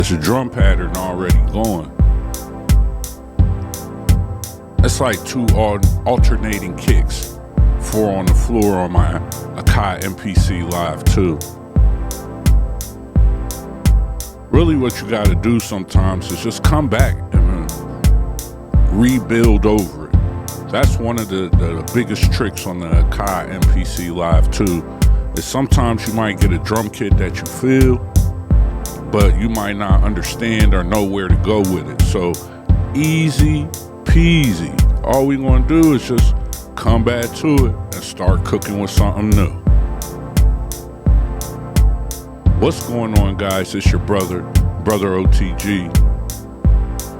There's a drum pattern already going. It's like two alternating kicks, 4 on the floor on my Akai MPC Live 2. Really what you gotta do sometimes is just come back and rebuild over it. That's one of the biggest tricks on the Akai MPC Live 2, is sometimes you might get a drum kit that you feel, but you might not understand or know where to go with it. So easy peasy. All we gonna do is just come back to it and start cooking with something new. What's going on, guys? It's your brother OTG,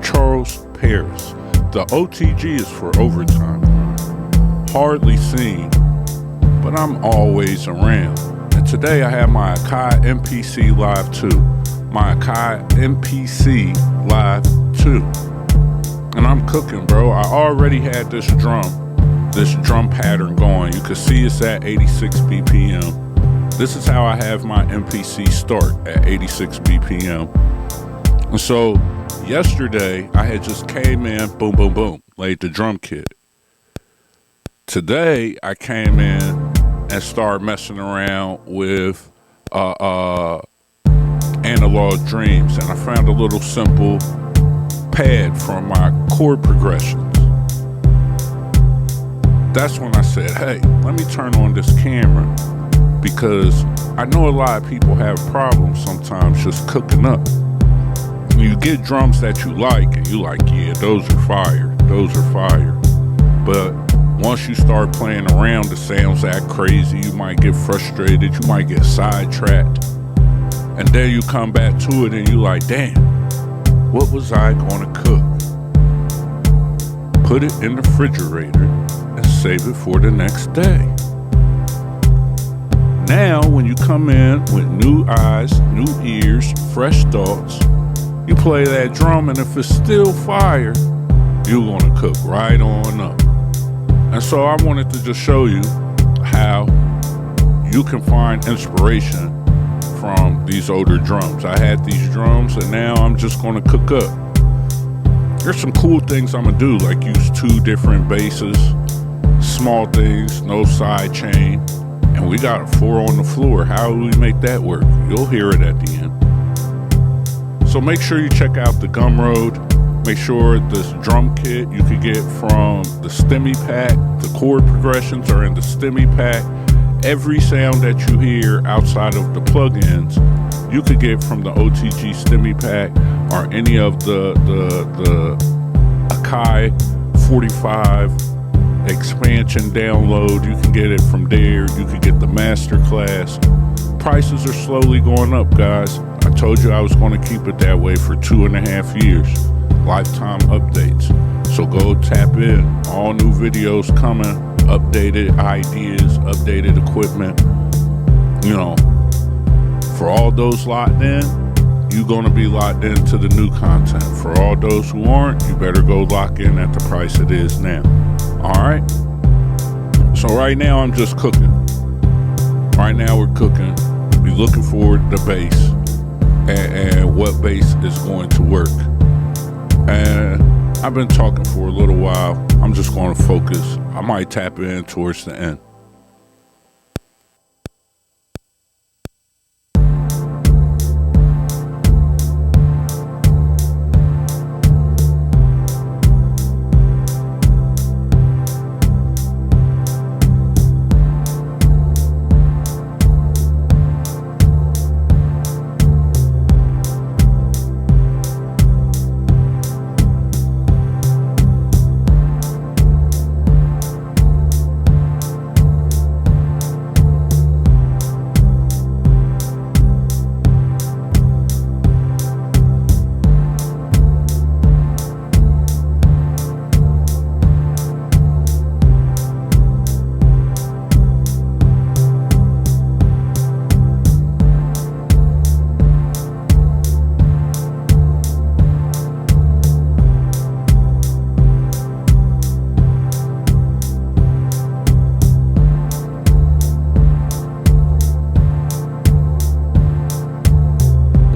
Charles Paris. The OTG is for overtime. Hardly seen, but I'm always around. And today I have my Akai MPC Live 2. My Akai MPC Live 2. And I'm cooking, bro. I already had this drum pattern going. You can see it's at 86 BPM. This is how I have my MPC start, at 86 BPM. And so yesterday I had just came in, boom, boom, boom, laid the drum kit. Today I came in and started messing around with Analog Dreams, and I found a little simple pad from my chord progressions. That's when I said, hey, let me turn on this camera, because I know a lot of people have problems sometimes just cooking up. You get drums that you like, and you like, yeah, those are fire, but once you start playing around, the sounds act crazy. You might get frustrated, you might get sidetracked, and then you come back to it and you like, damn, what was I gonna cook? Put it in the refrigerator and save it for the next day. Now, when you come in with new eyes, new ears, fresh thoughts, you play that drum, and if it's still fire, you're gonna cook right on up. And so I wanted to just show you how you can find inspiration from these older drums. I had these drums, and now I'm just gonna cook up. There's some cool things I'm gonna do, like use 2 different basses, small things, no side chain, and we got a 4 on the floor. How do we make that work? You'll hear it at the end. So make sure you check out the Gumroad. Make sure this drum kit you can get from the Stimmy Pack. The chord progressions are in the Stimmy Pack. Every sound that you hear outside of the plugins, you could get from the OTG Stimmy Pack, or any of the Akai 45 expansion download. You can get it from there. You can get the Masterclass. Prices are slowly going up, guys. I told you I was going to keep it that way for 2.5 years. Lifetime updates. So go tap in. All new videos coming. Updated ideas, updated equipment. You know, for all those locked in, you're going to be locked into the new content. For all those who aren't, you better go lock in at the price it is now. Alright? So right now I'm just cooking. Right now we're cooking. We're looking for the bass, and what bass is going to work. And I've been talking for a little while. I'm just going to focus. I might tap in towards the end.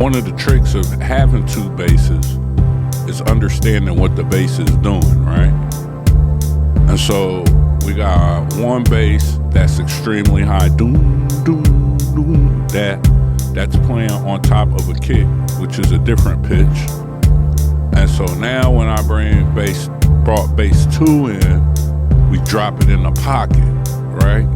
one of the tricks of having two basses is understanding what the bass is doing, right? And so we got one bass that's extremely high, doom, doom, doom. That's playing on top of a kick, which is a different pitch. And so now when I brought bass 2 in, we drop it in the pocket, right?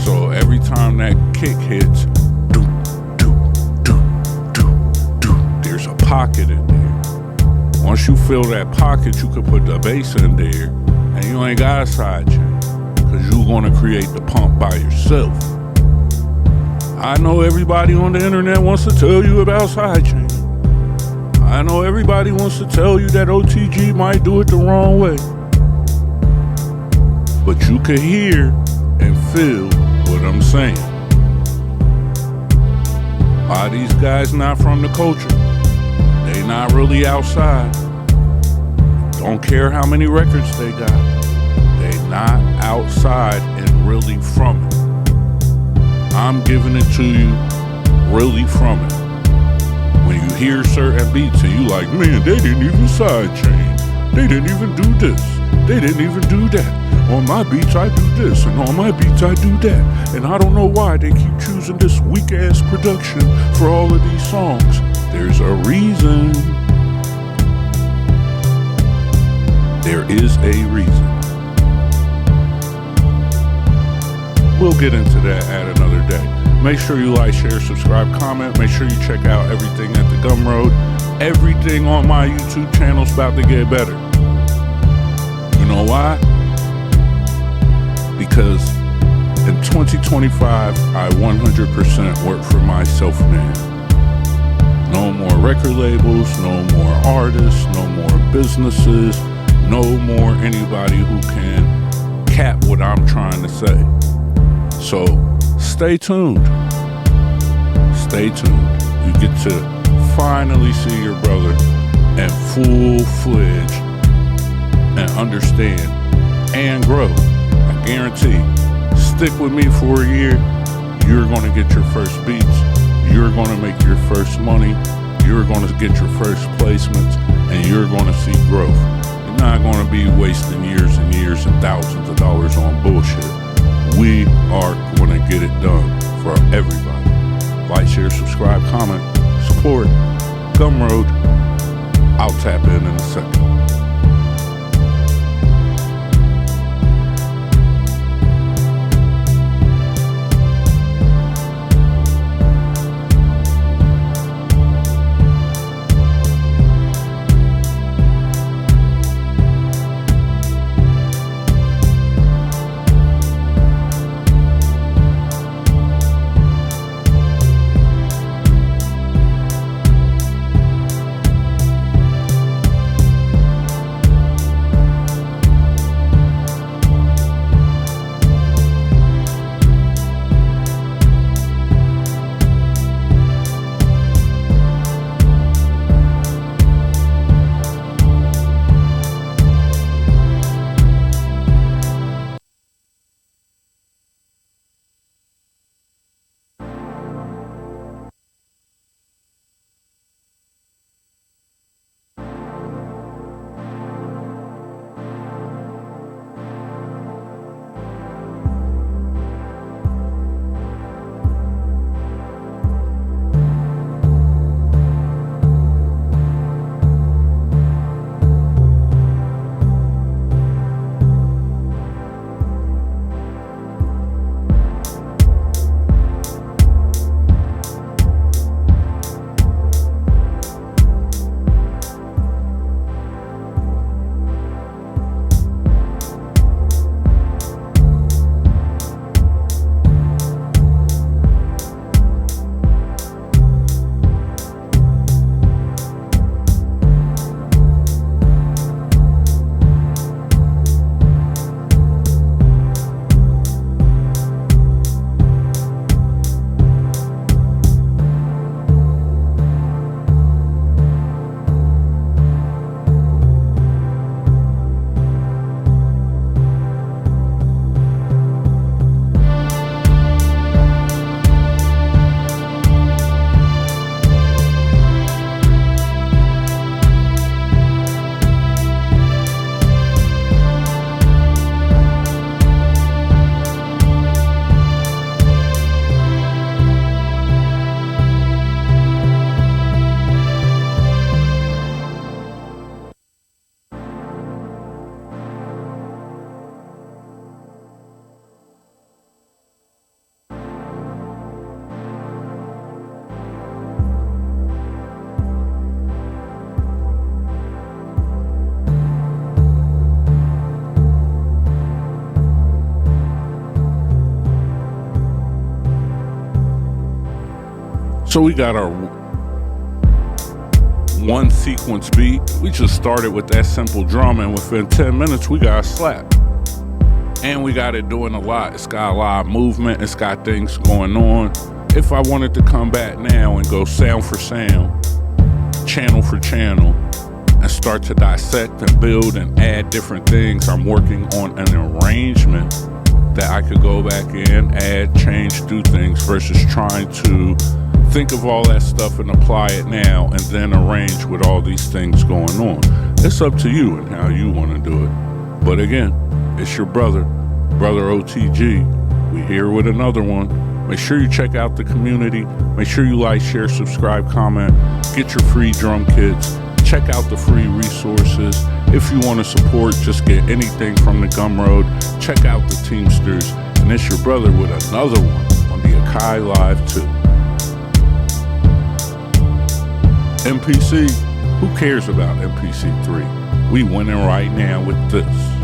So every time that kick hits, doom, doom, doom, doom, doom, there's a pocket in there. Once you fill that pocket, you can put the bass in there, and you ain't got a side chain, because you're gonna create the pump by yourself. I know everybody on the internet wants to tell you about sidechain. I know everybody wants to tell you that OTG might do it the wrong way. But you can hear and feel what I'm saying. A lot of these guys not from the culture. They not really outside. Don't care how many records they got. They not outside and really from it. I'm giving it to you really from it. When you hear certain beats and you like, man, they didn't even sidechain. They didn't even do this. They didn't even do that. On my beats I do this, and on my beats I do that. And I don't know why they keep choosing this weak ass production for all of these songs. There's a reason. There is a reason. We'll get into that at another day. Make sure you like, share, subscribe, comment. Make sure you check out everything at the Gumroad. Everything on my YouTube channel's about to get better. You know why? Because in 2025, I 100% work for myself now. No more record labels, no more artists, no more businesses, no more anybody who can cap what I'm trying to say. So stay tuned. Stay tuned. You get to finally see your brother in full-fledged and understand and grow. I guarantee. Stick with me for a year. You're going to get your first beats. You're going to make your first money. You're going to get your first placements, and you're going to see growth. You're not going to be wasting years and years and thousands of dollars on bullshit. We are going to get it done for everybody. Like, share, subscribe, comment, support. Gumroad. I'll tap in a second. So we got our one sequence beat. We just started with that simple drum, and within 10 minutes we got a slap. And we got it doing a lot. It's got a lot of movement. It's got things going on. If I wanted to come back now and go sound for sound, channel for channel, and start to dissect and build and add different things, I'm working on an arrangement that I could go back in, add, change, do things, versus trying to think of all that stuff and apply it now and then arrange with all these things going on. It's up to you and how you want to do it. But again, it's your brother OTG. We here with another one. Make sure you check out the community. Make sure you like, share, subscribe, comment. Get your free drum kits. Check out the free resources. If you want to support, just get anything from the Gumroad. Check out the Teamsters. And it's your brother with another one on the Akai Live 2. MPC, who cares about MPC 3? We winning right now with this.